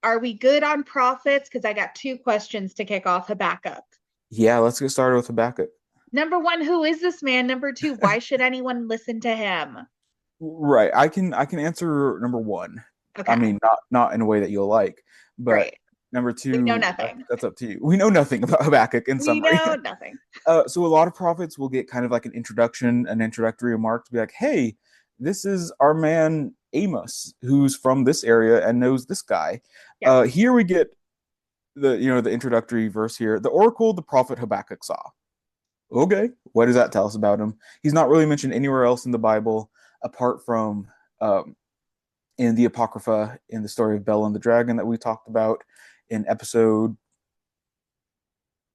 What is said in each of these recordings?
Are we good on prophets? Because I got two questions to kick off Habakkuk. Yeah, let's get started with Habakkuk. Number one, who is this man? Number two, why should anyone listen to him? Right. I can answer number one. I Okay, mean, not in a way that you'll like, but great. number We know two, nothing. that's up to you. We know nothing about Habakkuk in We summary. know nothing. So a lot of prophets will get kind of like an introduction, an introductory remark to be like, "Hey, this is our man Amos, who's from this area and knows this guy." Yep. Here we get the introductory verse here. The oracle the prophet Habakkuk saw. Okay, what does that tell us about him? He's not really mentioned anywhere else in the Bible apart from um, in the Apocrypha in the story of Bel and the dragon that we talked about in episode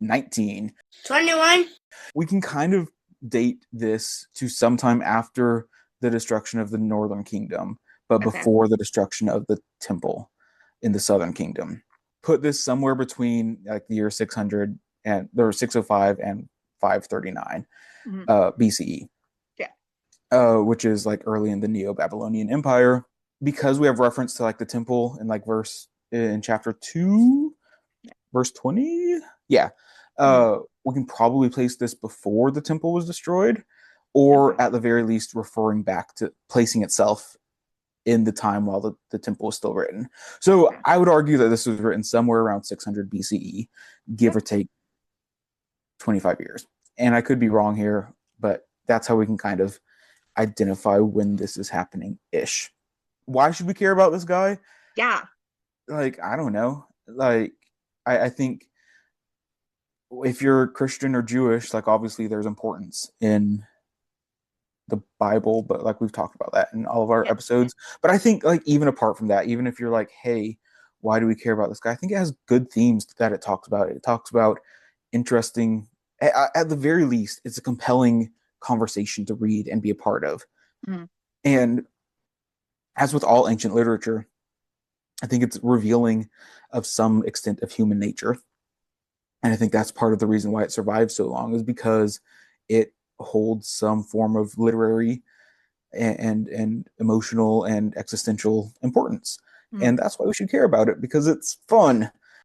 19. 21. We can kind of date this to sometime after the destruction of the northern kingdom, but Okay. before the destruction of the temple in the southern kingdom. Put this somewhere between like the year 600 and or 605 and 539 Mhm. BCE. Yeah. Which is like early in the Neo-Babylonian Empire. Because we have reference to like the temple in like verse in chapter 2, verse 20. Yeah. We can probably place this before the temple was destroyed, or Okay. at the very least referring back to placing itself in the time while the temple was still written. So Okay. I would argue that this was written somewhere around 600 BCE, give Yep. or take 25 years. And I could be wrong here, but that's how we can kind of identify when this is happening ish. Why should we care about this guy? Yeah. Like, I don't know. Like, I think if you're Christian or Jewish, like, obviously there's importance in the Bible, but like we've talked about that in all of our Yep. episodes. But I think, like, even apart from that, even if you're like, hey, why do we care about this guy? I think it has good themes that it talks about. It talks about interesting, at the very least, it's a compelling conversation to read and be a part of. Mhm. And as with all ancient literature, I think it's revealing of some extent of human nature. And I think that's part of the reason why it survived so long is because it holds some form of literary and emotional and existential importance. Mhm. And that's why we should care about it because it's fun.